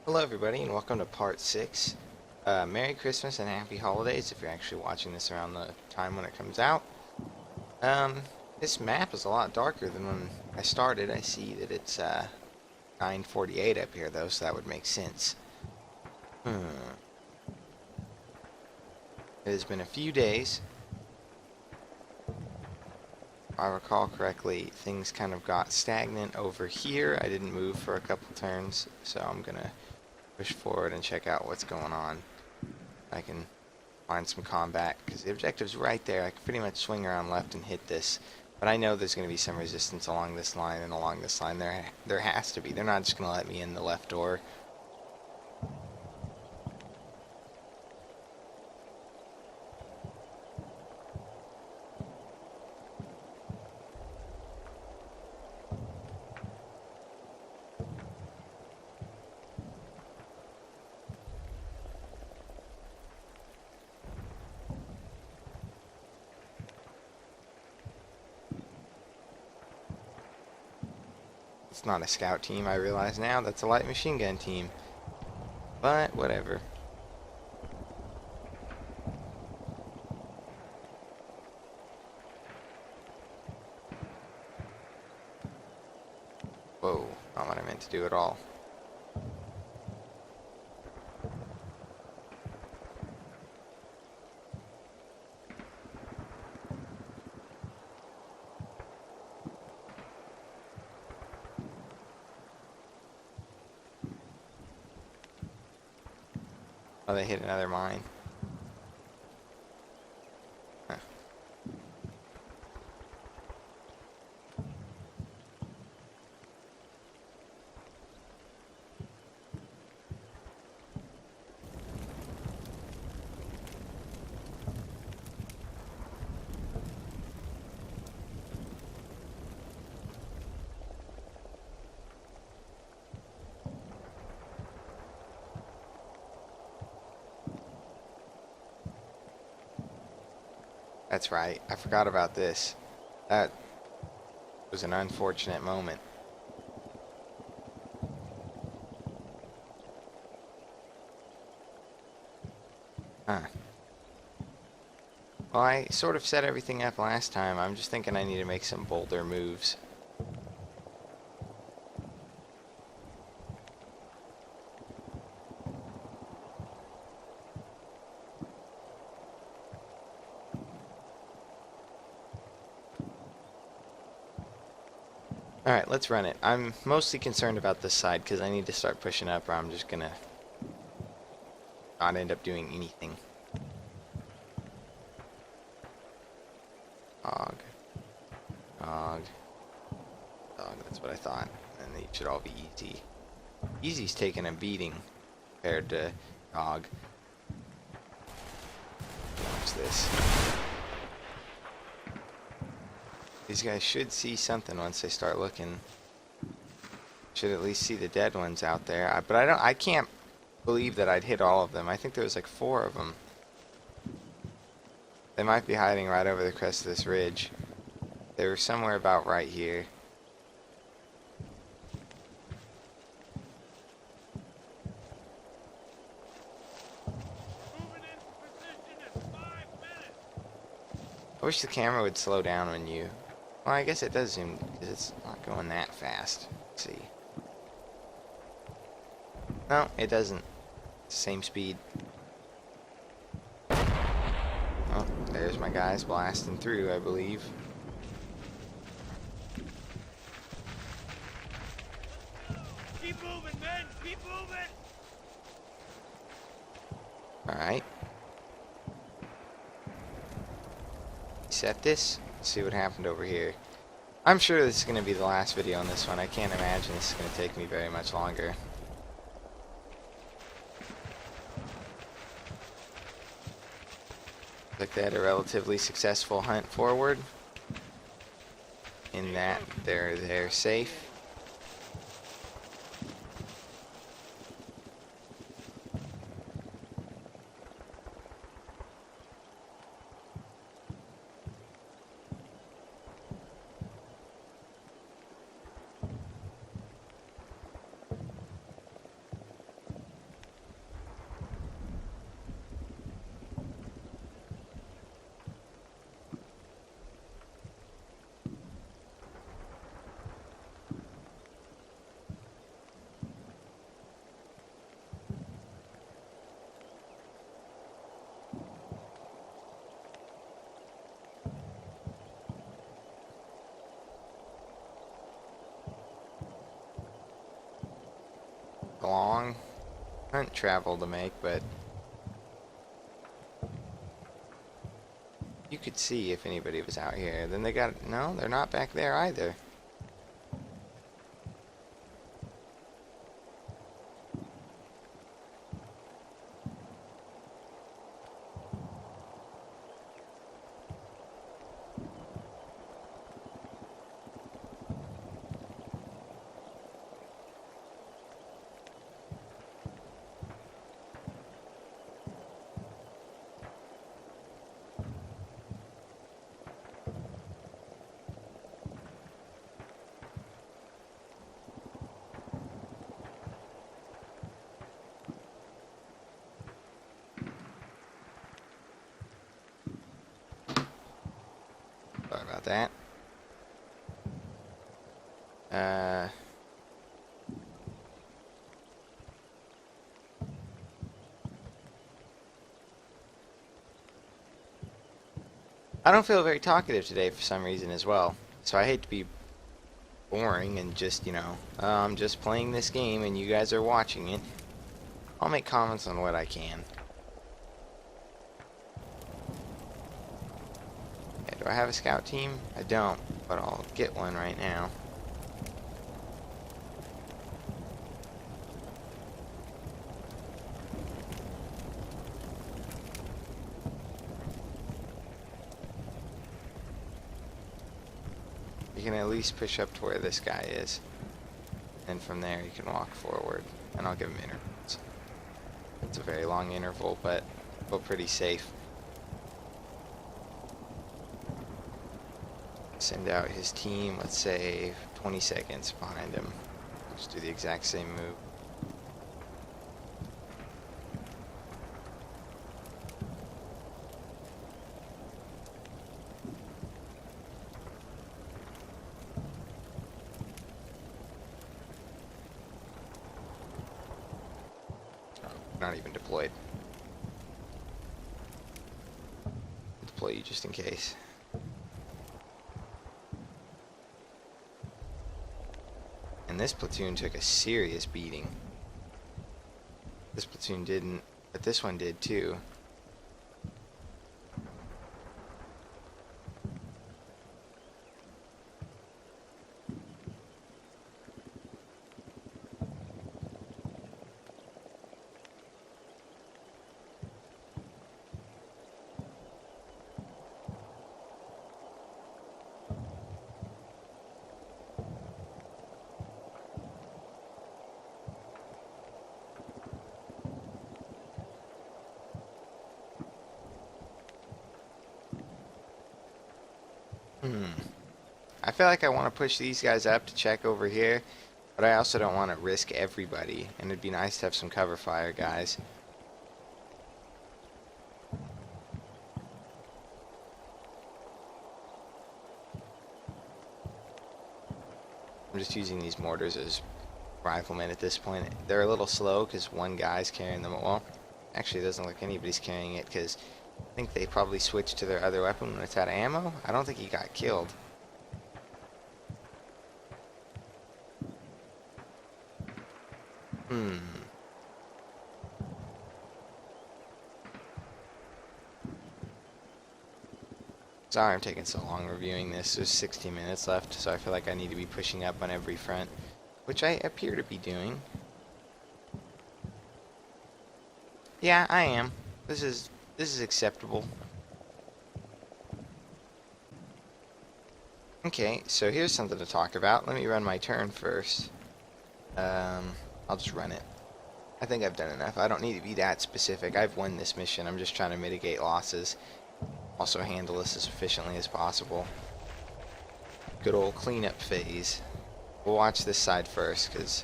Hello everybody and welcome to part 6. Merry Christmas and Happy Holidays if you're actually watching this around the time when it comes out. This map is a lot darker than when I started. I see that it's 9:48 up here though, so that would make sense. It has been a few days. If I recall correctly, things kind of got stagnant over here. I didn't move for a couple turns, so I'm gonna push forward and check out what's going on. I can find some combat, because the objective's right there. I can pretty much swing around left and hit this, but I know there's going to be some resistance along this line, and along this line there has to be. They're not just going to let me in the left door. It's not a scout team, I realize now. That's a light machine gun team. But, whatever. Whoa, not what I meant to do at all. Oh, they hit another mine. Huh. That's right. I forgot about this. That was an unfortunate moment. Huh. Well, I sort of set everything up last time. I'm just thinking I need to make some bolder moves. Alright, let's run it. I'm mostly concerned about this side because I need to start pushing up or I'm just gonna not end up doing anything. Dog. Dog. Dog, that's what I thought. And they should all be easy. Easy's taking a beating compared to Dog. Watch this. These guys should see something once they start looking. Should at least see the dead ones out there. But I can't believe that I'd hit all of them. I think there was like 4 of them. They might be hiding right over the crest of this ridge. They were somewhere about right here. I wish the camera would slow down when you... Well, I guess it does zoom, because it's not going that fast. Let's see. No, it doesn't. Same speed. Oh, there's my guys blasting through, I believe. Keep moving, men! Keep moving! Alright. Set this. Let's see what happened over here. I'm sure this is going to be the last video on this one. I can't imagine this is going to take me very much longer. Looks like they had a relatively successful hunt forward. In that they're safe. long hunt travel to make, but you could see if anybody was out here. Then they got, no, they're not back there either. Sorry about that. I don't feel very talkative today for some reason as well. So I hate to be boring and just, I'm just playing this game and you guys are watching it. I'll make comments on what I can. Okay, do I have a scout team? I don't, but I'll get one right now. You can at least push up to where this guy is. And from there you can walk forward. And I'll give him intervals. It's a very long interval, but feel pretty safe. Send out his team, let's say 20 seconds behind him. Just do the exact same move. Not even deployed. Deploy you just in case. And this platoon took a serious beating. This platoon didn't, but this one did too. I feel like I want to push these guys up to check over here, but I also don't want to risk everybody, and it'd be nice to have some cover fire, guys. I'm just using these mortars as riflemen at this point. They're a little slow because one guy's carrying them. Well, actually it doesn't look like anybody's carrying it because I think they probably switched to their other weapon when it's out of ammo. I don't think he got killed. Sorry I'm taking so long reviewing this. There's 16 minutes left, so I feel like I need to be pushing up on every front, which I appear to be doing. Yeah, I am. This is acceptable. Okay, so here's something to talk about. Let me run my turn first. I'll just run it. I think I've done enough. I don't need to be that specific. I've won this mission. I'm just trying to mitigate losses. Also handle this as efficiently as possible. Good old cleanup phase. We'll watch this side first, because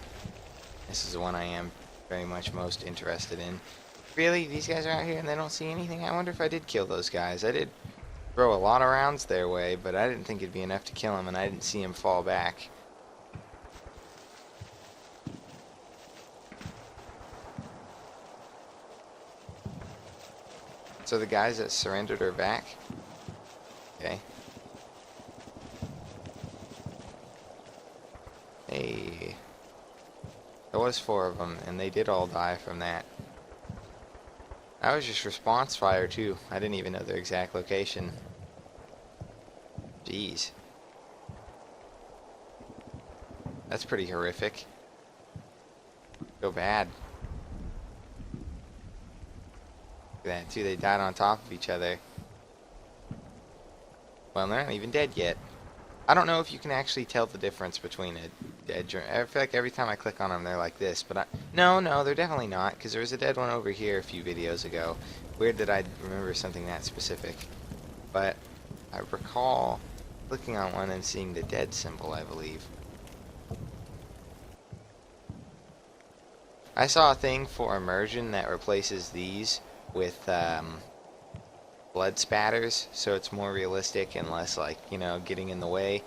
this is the one I am very much most interested in. Really? These guys are out here and they don't see anything? I wonder if I did kill those guys. I did throw a lot of rounds their way, but I didn't think it'd be enough to kill them, and I didn't see him fall back. So the guys that surrendered are back? Okay. Hey. So was 4 of them, and they did all die from that. That was just response fire, too. I didn't even know their exact location. Jeez. That's pretty horrific. So bad. Look at that, too. They died on top of each other. Well, they're not even dead yet. I don't know if you can actually tell the difference between a dead drone. I feel like every time I click on them, they're like this. But no, they're definitely not, because there was a dead one over here a few videos ago. Weird that I remember something that specific. But I recall clicking on one and seeing the dead symbol, I believe. I saw a thing for immersion that replaces these with blood spatters, so it's more realistic and less like, you know, getting in the way.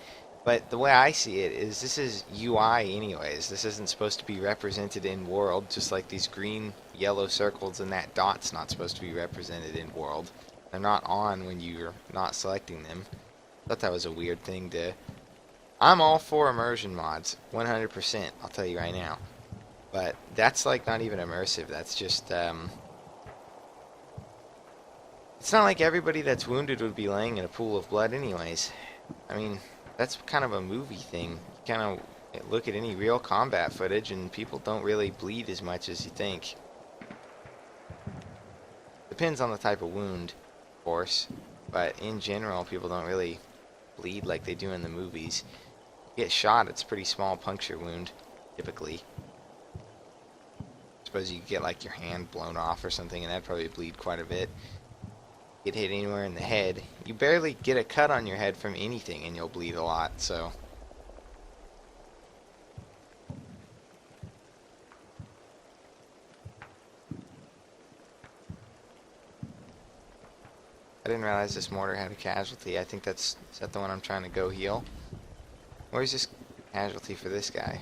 But the way I see it is this is UI anyways. This isn't supposed to be represented in world, just like these green, yellow circles and that dot's not supposed to be represented in world. They're not on when you're not selecting them. Thought that was a weird thing to... I'm all for immersion mods, 100%, I'll tell you right now. But that's like not even immersive, that's just it's not like everybody that's wounded would be laying in a pool of blood anyways. I mean, that's kind of a movie thing. You kind of look at any real combat footage and people don't really bleed as much as you think. Depends on the type of wound, of course. But in general, people don't really bleed like they do in the movies. You get shot, it's a pretty small puncture wound, typically. Suppose you get like your hand blown off or something and that'd probably bleed quite a bit. Get hit anywhere in the head. You barely get a cut on your head from anything and you'll bleed a lot, so. I didn't realize this mortar had a casualty. I think is that the one I'm trying to go heal? Where's this casualty for this guy?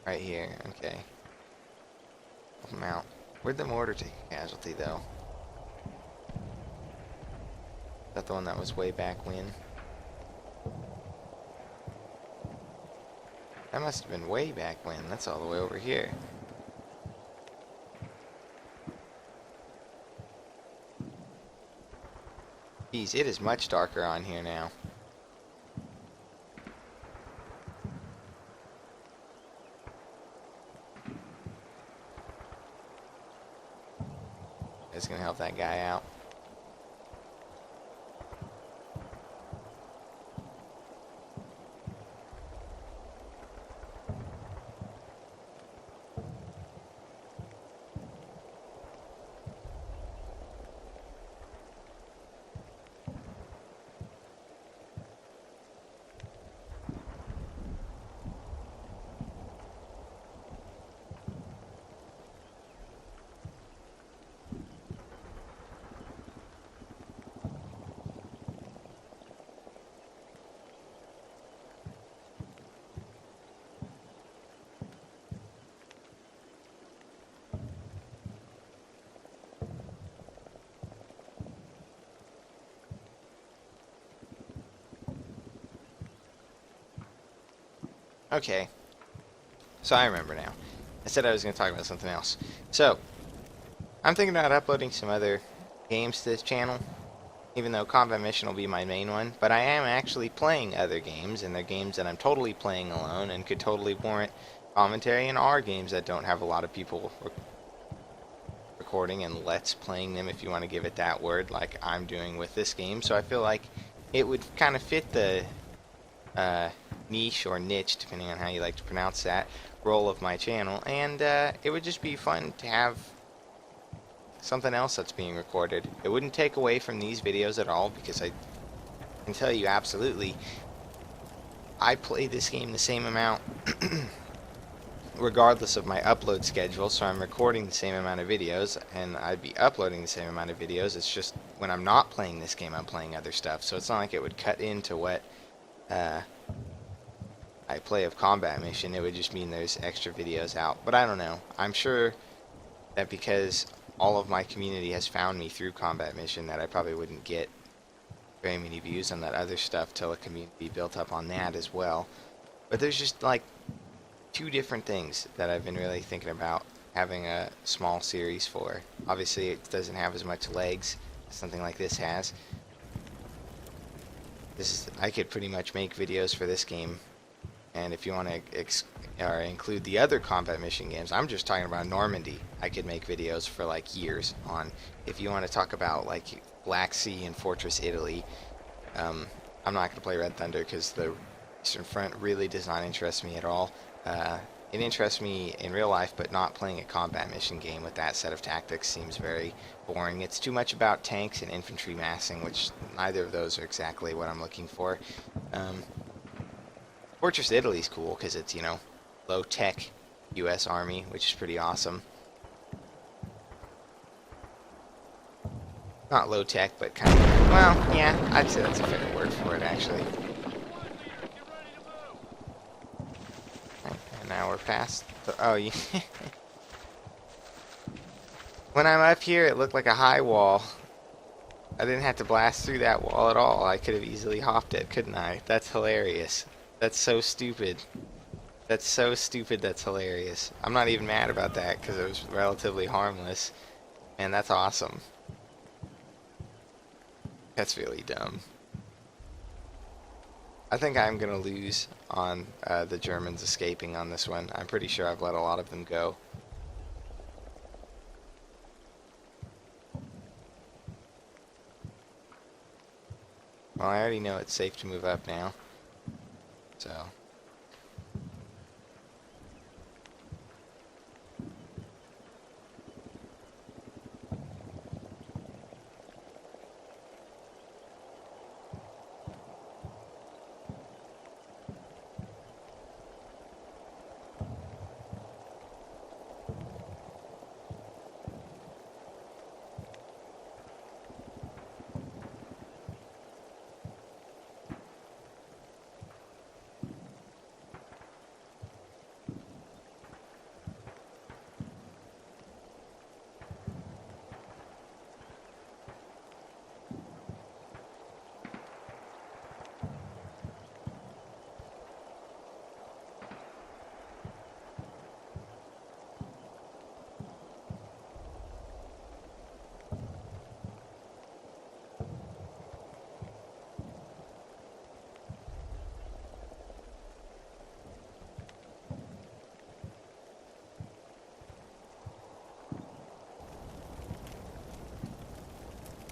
Right here, okay. Help him out. Where'd the mortar take a casualty though? Is that the one that was way back when? That must have been way back when. That's all the way over here. Geez, it is much darker on here now. It's gonna help that guy out. Okay, so I remember now. I said I was going to talk about something else. So, I'm thinking about uploading some other games to this channel, even though Combat Mission will be my main one, but I am actually playing other games, and they're games that I'm totally playing alone and could totally warrant commentary, and are games that don't have a lot of people recording and let's playing them, if you want to give it that word, like I'm doing with this game. So I feel like it would kind of fit the niche or niche, depending on how you like to pronounce that, role of my channel, and it would just be fun to have something else that's being recorded. It wouldn't take away from these videos at all, because I can tell you absolutely I play this game the same amount regardless of my upload schedule, so I'm recording the same amount of videos and I'd be uploading the same amount of videos. It's just when I'm not playing this game, I'm playing other stuff, so it's not like it would cut into what I play of Combat Mission. It would just mean there's extra videos out. But I don't know. I'm sure that because all of my community has found me through Combat Mission, that I probably wouldn't get very many views on that other stuff till a community built up on that as well. But there's just like two different things that I've been really thinking about having a small series for. Obviously, it doesn't have as much legs as something like this has. I could pretty much make videos for this game, and if you want to include the other combat mission games, I'm just talking about Normandy. I could make videos for like years on. If you want to talk about like Black Sea and Fortress Italy, I'm not going to play Red Thunder because the Eastern Front really does not interest me at all. It interests me in real life, but not playing a combat mission game with that set of tactics seems very boring. It's too much about tanks and infantry massing, which neither of those are exactly what I'm looking for. Fortress Italy's cool because it's, you know, low-tech U.S. Army, which is pretty awesome. Not low-tech, but kind of, well, yeah, I'd say that's a fair word for it, actually. And now we're past the, oh, yeah. When I'm up here, it looked like a high wall. I didn't have to blast through that wall at all. I could have easily hopped it, couldn't I? That's hilarious. That's so stupid. That's so stupid, that's hilarious. I'm not even mad about that, because it was relatively harmless. Man, that's awesome. That's really dumb. I think I'm going to lose on the Germans escaping on this one. I'm pretty sure I've let a lot of them go. Well, I already know it's safe to move up now. So...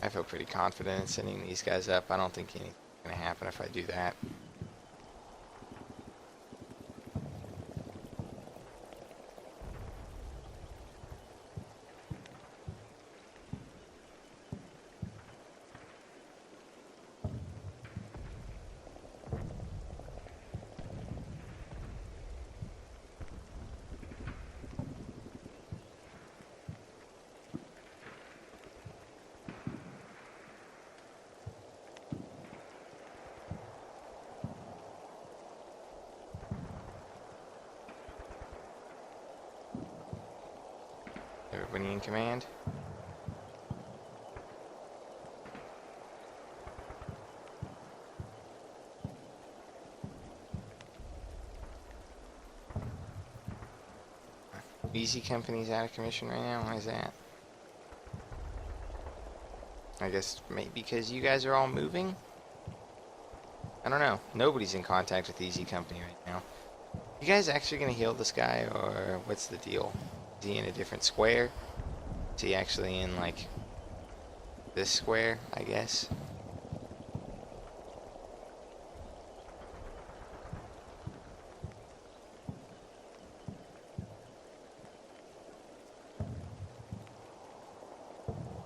I feel pretty confident in sending these guys up. I don't think anything's going to happen if I do that. Everybody in command? Easy Company's out of commission right now? Why is that? I guess maybe because you guys are all moving? I don't know. Nobody's in contact with Easy Company right now. You guys actually gonna heal this guy, or what's the deal? Is he in a different square? Is he actually in, like, this square, I guess?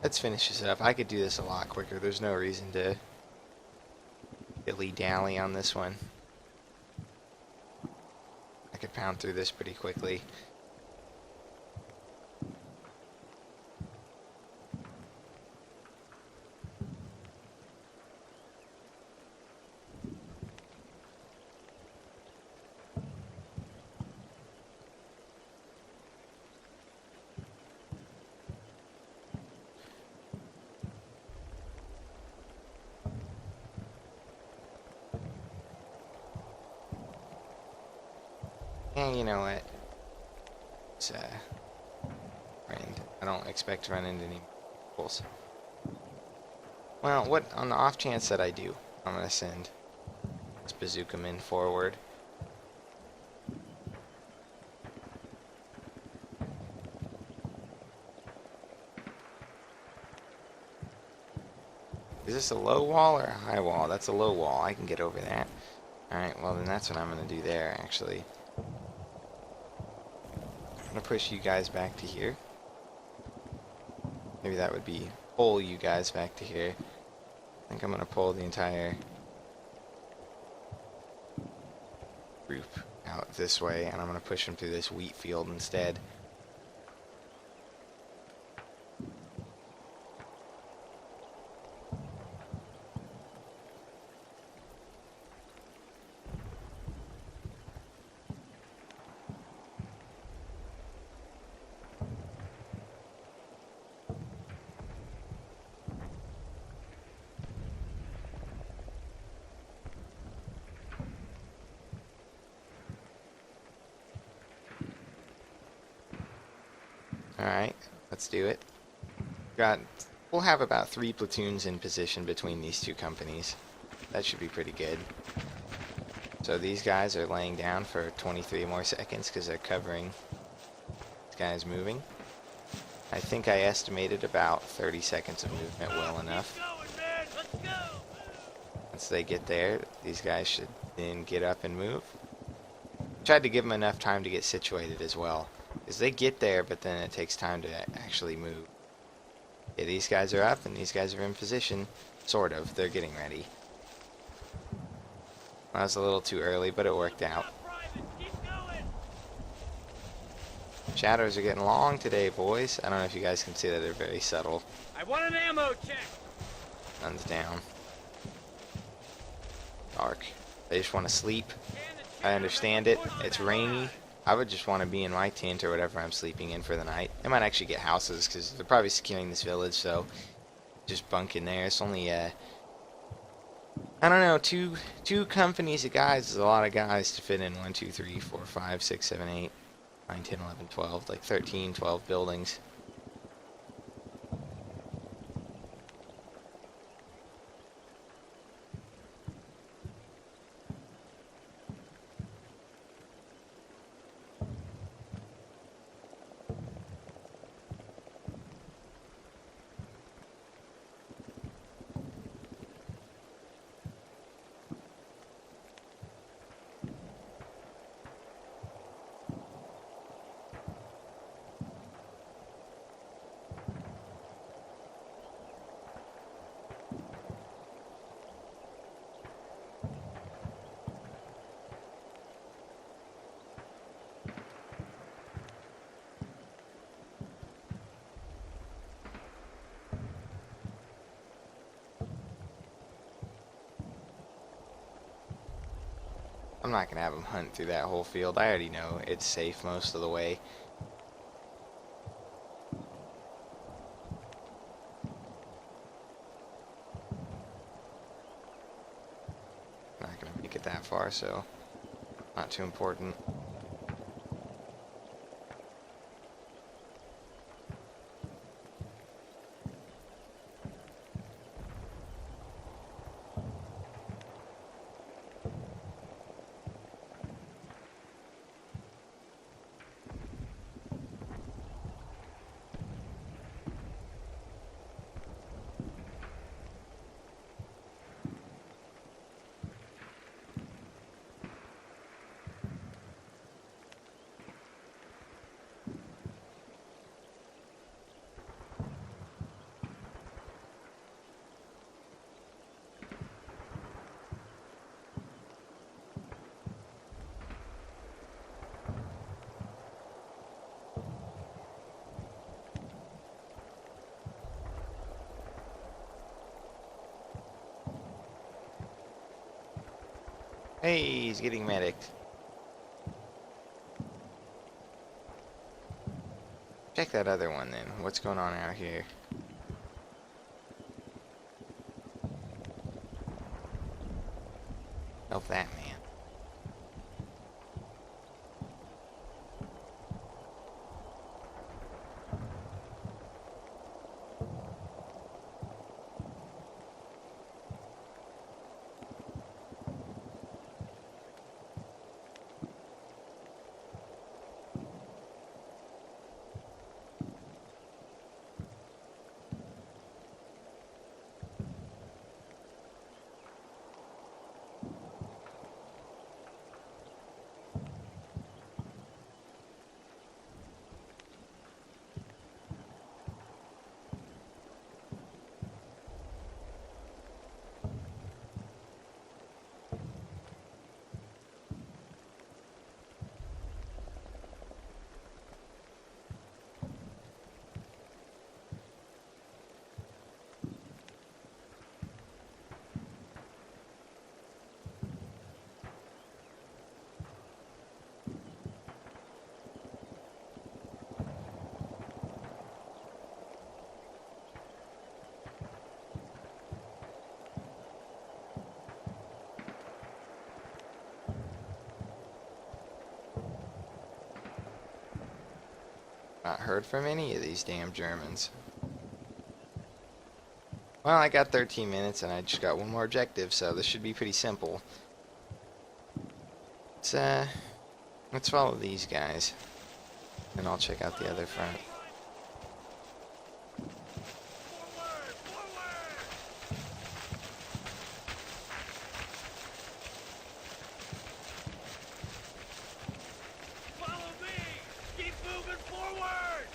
Let's finish this up. I could do this a lot quicker. There's no reason to dilly-dally on this one. I could pound through this pretty quickly. And you know what? It's friend. I don't expect to run into any bulls. Well, what on the off chance that I do, I'm gonna send this bazooka men forward. Is this a low wall or a high wall? That's a low wall. I can get over that. Alright, well then that's what I'm gonna do there, actually. I'm gonna push you guys back to here. Maybe that would be pull you guys back to here. I think I'm gonna pull the entire group out this way, and I'm gonna push them through this wheat field instead. Alright, let's do it. We'll have about 3 platoons in position between these two companies. That should be pretty good. So these guys are laying down for 23 more seconds because they're covering this guy's moving. I think I estimated about 30 seconds of movement well enough. Keep going, man. Let's go. Once they get there, these guys should then get up and move. Tried to give them enough time to get situated as well. Because they get there, but then it takes time to actually move. Yeah, these guys are up, and these guys are in position. Sort of. They're getting ready. That was a little too early, but it worked out. Private, keep going. Shadows are getting long today, boys. I don't know if you guys can see that they're very subtle. I want an ammo check. Sun's down. Dark. They just want to sleep. I understand it. It's rainy. I would just want to be in my tent or whatever I'm sleeping in for the night. They might actually get houses because they're probably securing this village, so just bunk in there. It's only, I don't know, two companies of guys is a lot of guys to fit in 1, 2, 3, 4, 5, 6, 7, 8, 9, 10, 11, 12, like 13, 12 buildings. I'm not going to have them hunt through that whole field. I already know it's safe most of the way. Not going to make it that far, so not too important. Hey, he's getting medicked. Check that other one then. What's going on out here? Help that man. Not heard from any of these damn Germans. Well, I got 13 minutes and I just got one more objective, so this should be pretty simple. Let's follow these guys, and I'll check out the other front. Forward! Forward! Follow me! Keep moving forward!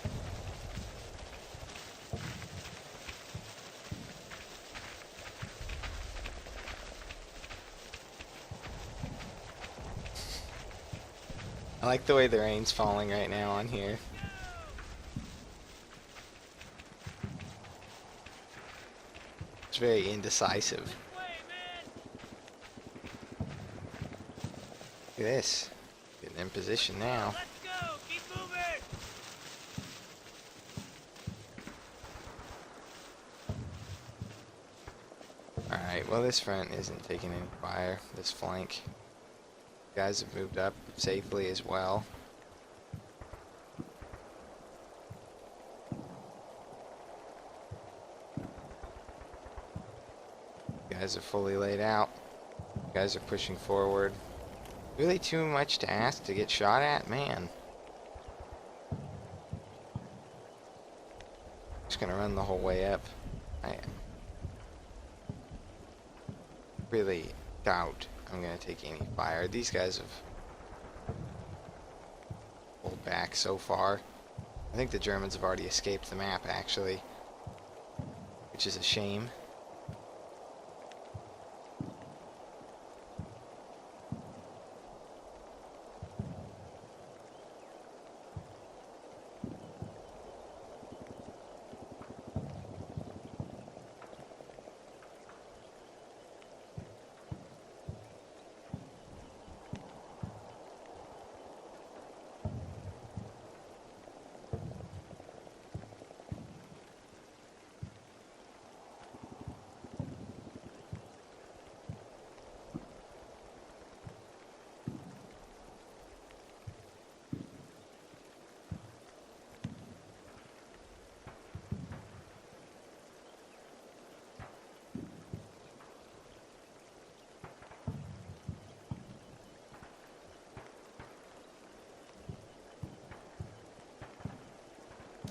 I like the way the rain's falling right now on here. It's very indecisive. This way, man! Look at this. Getting in position now. Let's go! Keep moving! Alright, well this front isn't taking any fire. This flank. Guys have moved up safely as well. Guys are fully laid out. Guys are pushing forward. Really too much to ask to get shot at? Man. Just gonna run the whole way up. I really doubt I'm gonna take any fire. These guys have pulled back so far. I think the Germans have already escaped the map, actually, which is a shame.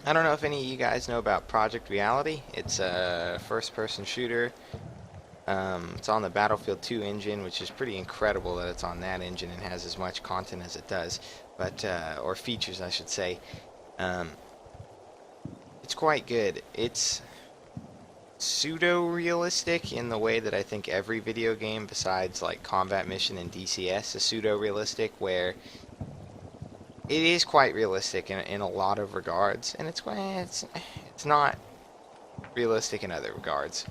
I don't know if any of you guys know about Project Reality. It's a first-person shooter. It's on the Battlefield 2 engine, which is pretty incredible that it's on that engine and has as much content as it does, but or features, I should say. It's quite good. It's pseudo-realistic in the way that I think every video game besides like Combat Mission and DCS is pseudo-realistic, where it is quite realistic in a lot of regards, and it's not realistic in other regards.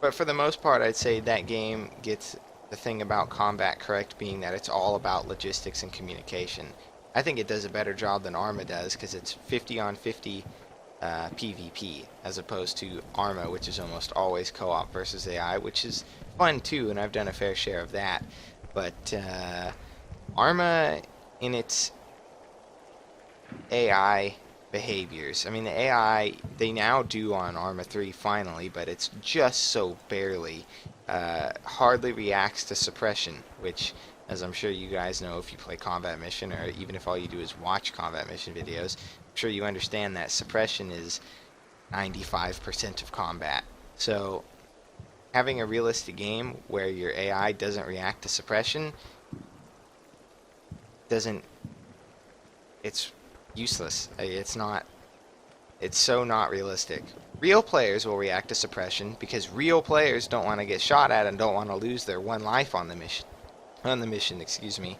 But for the most part, I'd say that game gets the thing about combat correct, being that it's all about logistics and communication. I think it does a better job than Arma does, because it's 50 on 50 PvP, as opposed to Arma, which is almost always co-op versus AI, which is fun too, and I've done a fair share of that. But Arma, in its AI behaviors, I mean, the AI, they now do on Arma 3 finally, but it's just so barely, hardly reacts to suppression, which, as I'm sure you guys know if you play Combat Mission, or even if all you do is watch Combat Mission videos, I'm sure you understand that suppression is 95% of combat. So having a realistic game where your AI doesn't react to suppression it's useless. It's so not realistic. Real players will react to suppression because real players don't want to get shot at and don't want to lose their one life on the mission, excuse me.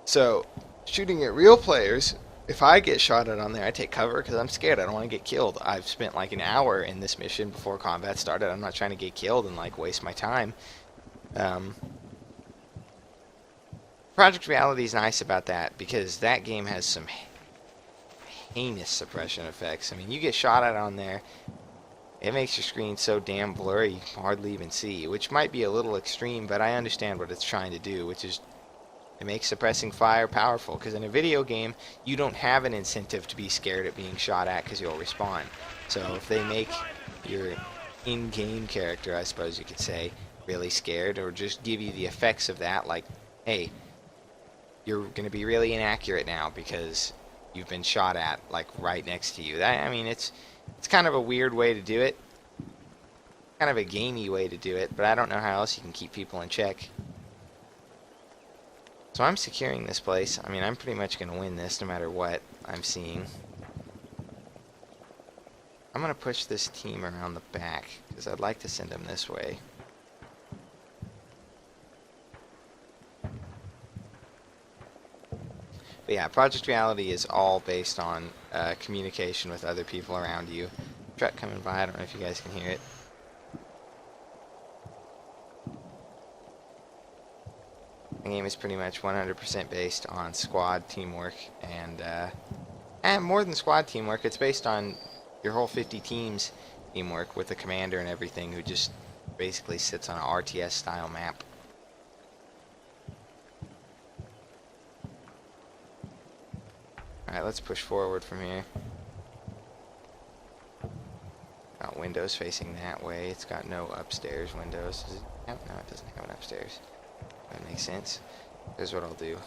So shooting at real players, if I get shot at on there, I take cover because I'm scared. I don't want to get killed. I've spent like an hour in this mission before combat started. I'm not trying to get killed and like waste my time. Project Reality is nice about that because that game has some heinous suppression effects. I mean, you get shot at on there, it makes your screen so damn blurry you can hardly even see, which might be a little extreme, but I understand what it's trying to do, which is It makes suppressing fire powerful, because in a video game, you don't have an incentive to be scared at being shot at because you'll respawn. So if they make your in-game character, I suppose you could say, really scared, or just give you the effects of that, like, hey, you're going to be really inaccurate now because you've been shot at, like, right next to you. That, I mean, it's kind of a weird way to do it, kind of a gamey way to do it, but I don't know how else you can keep people in check. So I'm securing this place. I mean, I'm pretty much going to win this no matter what I'm seeing. I'm going to push this team around the back because I'd like to send them this way. But yeah, Project Reality is all based on communication with other people around you. Truck coming by, I don't know if you guys can hear it. The game is pretty much 100% based on squad teamwork, and more than squad teamwork, it's based on your whole 50 teams teamwork with the commander and everything, who just basically sits on an RTS style map. Alright, let's push forward from here. Got windows facing that way. It's got no upstairs windows. Does it have? No, it doesn't have an upstairs. That makes sense. Here's what I'll do.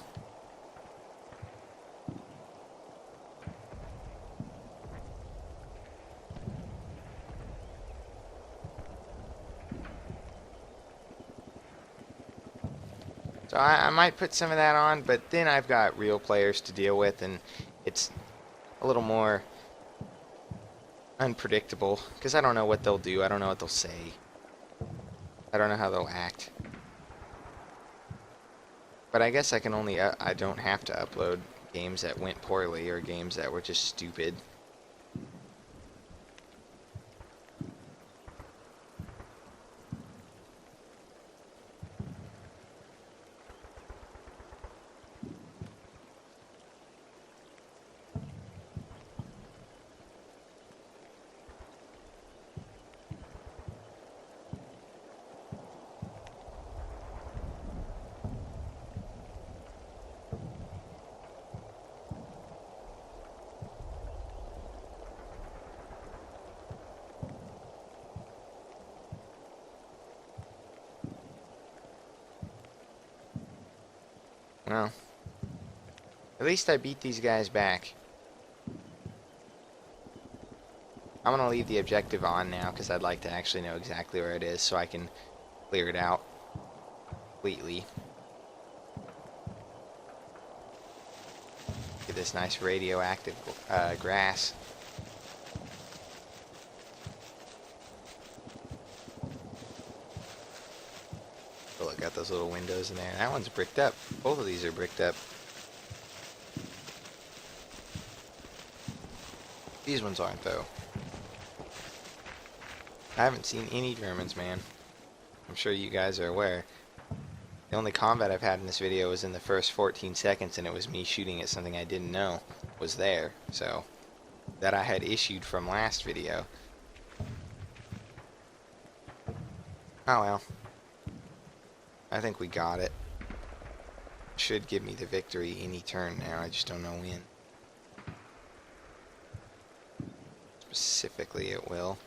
So I might put some of that on, but then I've got real players to deal with, and it's a little more unpredictable, because I don't know what they'll do. I don't know what they'll say. I don't know how they'll act. But I guess I can only, I don't have to upload games that went poorly or games that were just stupid. Well, at least I beat these guys back. I'm going to leave the objective on now because I'd like to actually know exactly where it is so I can clear it out completely. Get this nice radioactive grass. Oh, look, got those little windows in there. That one's bricked up. Both of these are bricked up. These ones aren't, though. I haven't seen any Germans, man. I'm sure you guys are aware. The only combat I've had in this video was in the first 14 seconds, and it was me shooting at something I didn't know was there. So, that I had issued from last video. Oh well. I think we got it. Should give me the victory any turn now, I just don't know when. Specifically, it will.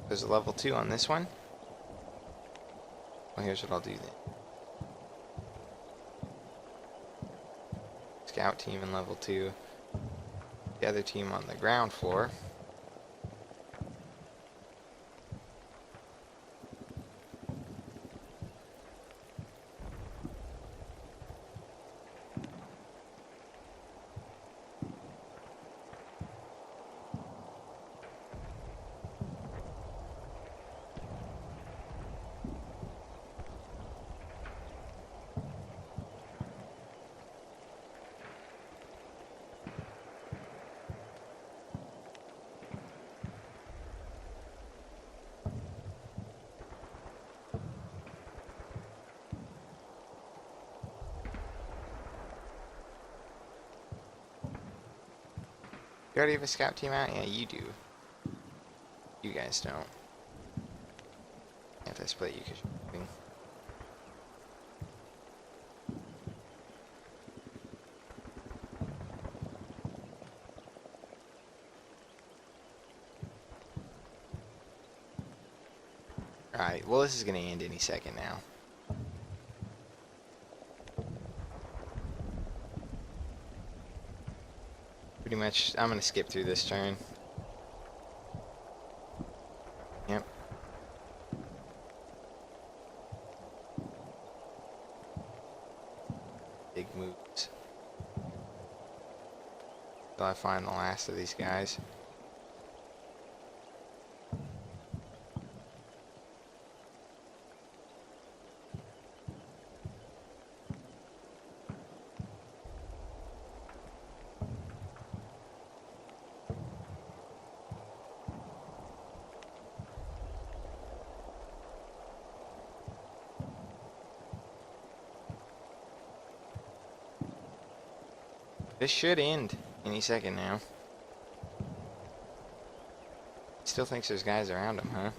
There's a level 2 on this one. Well, here's what I'll do then. Scout team in level 2. The other team on the ground floor. You already have a scout team out? Yeah, you do. You guys don't. Anti-split, you could. Alright, well this is going to end any second now. Pretty much, I'm going to skip through this turn. Yep. Big moves. Till I find the last of these guys. This should end any second now. Still thinks there's guys around him, huh?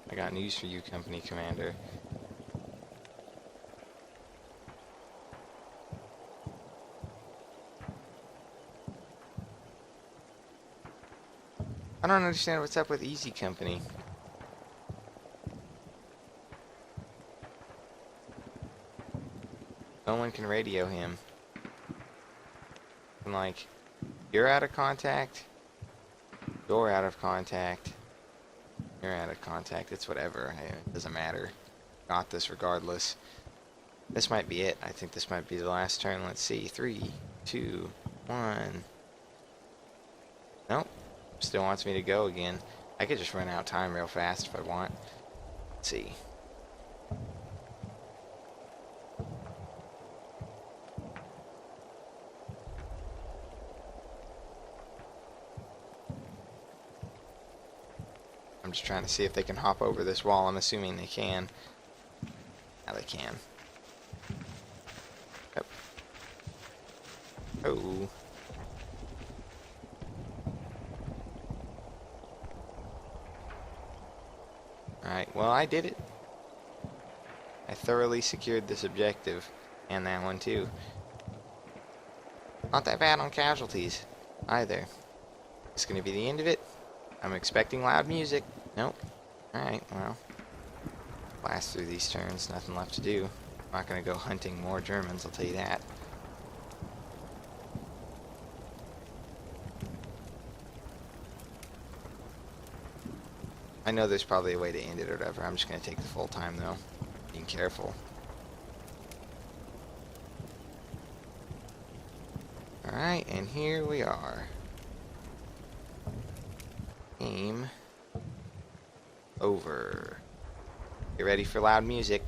I got news for you, company commander. I don't understand what's up with Easy Company. No one can radio him. I'm like, you're out of contact. You're out of contact. You're out of contact. It's whatever. It doesn't matter. Got this regardless. This might be it. I think this might be the last turn. Let's see. 3, 2, 1. Nope. Still wants me to go again. I could just run out of time real fast if I want. Let's see. I'm just trying to see if they can hop over this wall. I'm assuming they can. Yeah, they can. Yep. Oh. Alright, well, I did it. I thoroughly secured this objective. And that one, too. Not that bad on casualties, either. It's gonna be the end of it. I'm expecting loud music. Nope. Alright, well. Blast through these turns. Nothing left to do. I'm not gonna go hunting more Germans, I'll tell you that. I know there's probably a way to end it or whatever. I'm just gonna take the full time, though. Being careful. Alright, and here we are. Game over. Get ready for loud music.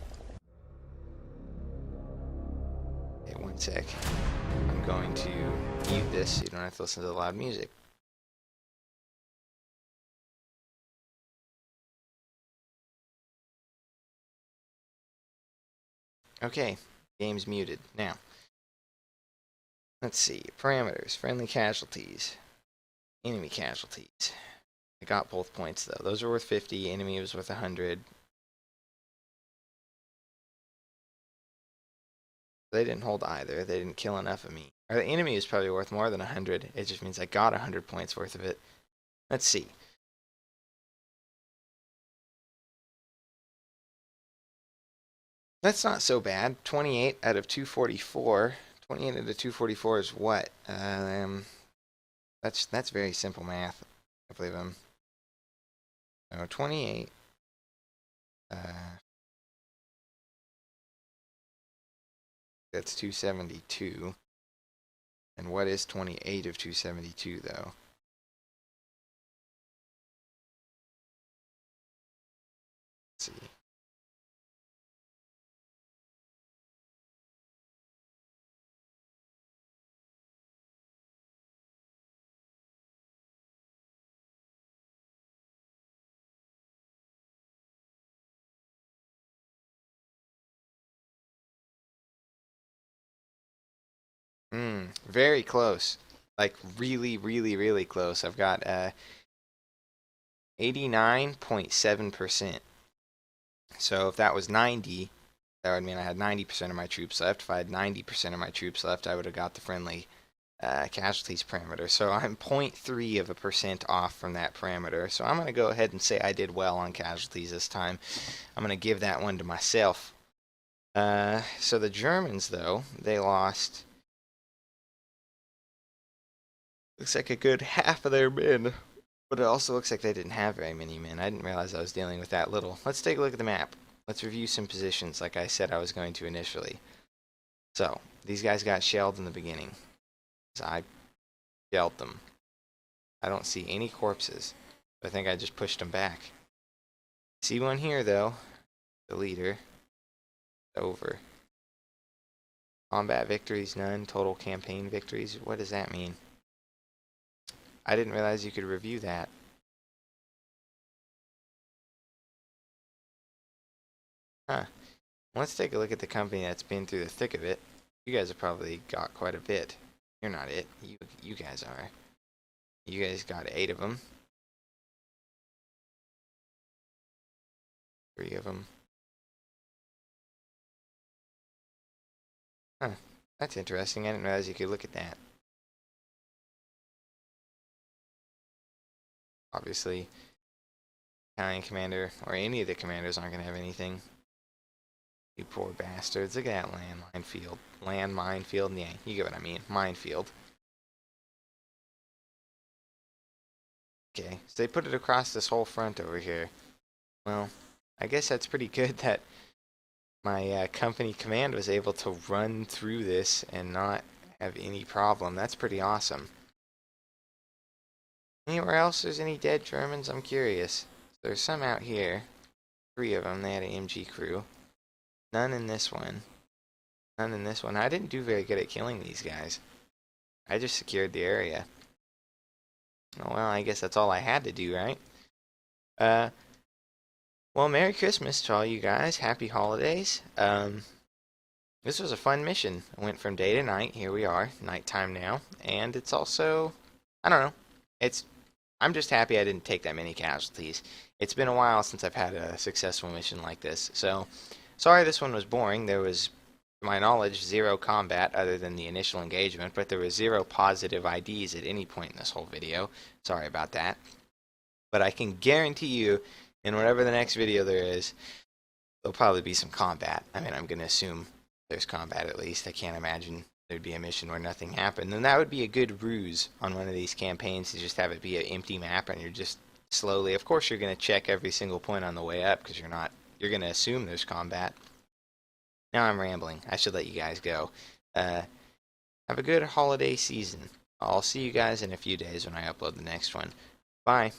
Okay, one sec. I'm going to mute this so you don't have to listen to the loud music. Okay, game's muted. Now, let's see. Parameters, friendly casualties, enemy casualties. I got both points though. Those are worth 50, enemy was worth 100. They didn't hold either. They didn't kill enough of me. Or the enemy is probably worth more than 100. It just means I got 100 points worth of it. Let's see. That's not so bad. 28 out of 244. 28 out of 244 is what? That's very simple math. I believe I'm. Oh, 28. That's 272. And what is 28 of 272 though? Let's see. Very close. Like really, really, really close. I've got 89.7%. So if that was 90, that would mean I had 90% of my troops left. If I had 90% of my troops left, I would have got the friendly casualties parameter. So I'm 0.3% off from that parameter. So I'm going to go ahead and say I did well on casualties this time. I'm going to give that one to myself. So the Germans, though, they lost, looks like a good half of their men. But it also looks like they didn't have very many men. I didn't realize I was dealing with that little. Let's take a look at the map. Let's review some positions like I said I was going to initially. So, these guys got shelled in the beginning. So I shelled them. I don't see any corpses. I think I just pushed them back. See one here, though. The leader. Over. Combat victories, none. Total campaign victories. What does that mean? I didn't realize you could review that. Huh. Let's take a look at the company that's been through the thick of it. You guys have probably got quite a bit. You're not it. You guys are. You guys got 8 of them. 3 of them. Huh. That's interesting. I didn't realize you could look at that. Obviously, battalion commander or any of the commanders aren't going to have anything. You poor bastards. Look at that landmine field. Landmine field? Yeah, you get what I mean. Minefield. Okay, so they put it across this whole front over here. Well, I guess that's pretty good that my company command was able to run through this and not have any problem. That's pretty awesome. Anywhere else there's any dead Germans? I'm curious. There's some out here. 3 of them. They had an MG crew. None in this one. None in this one. I didn't do very good at killing these guys. I just secured the area. Oh, well, I guess that's all I had to do, right? Well, Merry Christmas to all you guys. Happy holidays. This was a fun mission. I went from day to night. Here we are, nighttime now. And it's also, I don't know. I'm just happy I didn't take that many casualties. It's been a while since I've had a successful mission like this. So, sorry this one was boring. There was, to my knowledge, 0 combat other than the initial engagement, but there was 0 positive IDs at any point in this whole video. Sorry about that. But I can guarantee you, in whatever the next video there is, there'll probably be some combat. I mean, I'm going to assume there's combat at least. I can't imagine there'd be a mission where nothing happened. And that would be a good ruse on one of these campaigns, to just have it be an empty map and you're just slowly, of course you're going to check every single point on the way up because you're going to assume there's combat. Now I'm rambling. I should let you guys go. Have a good holiday season. I'll see you guys in a few days when I upload the next one. Bye.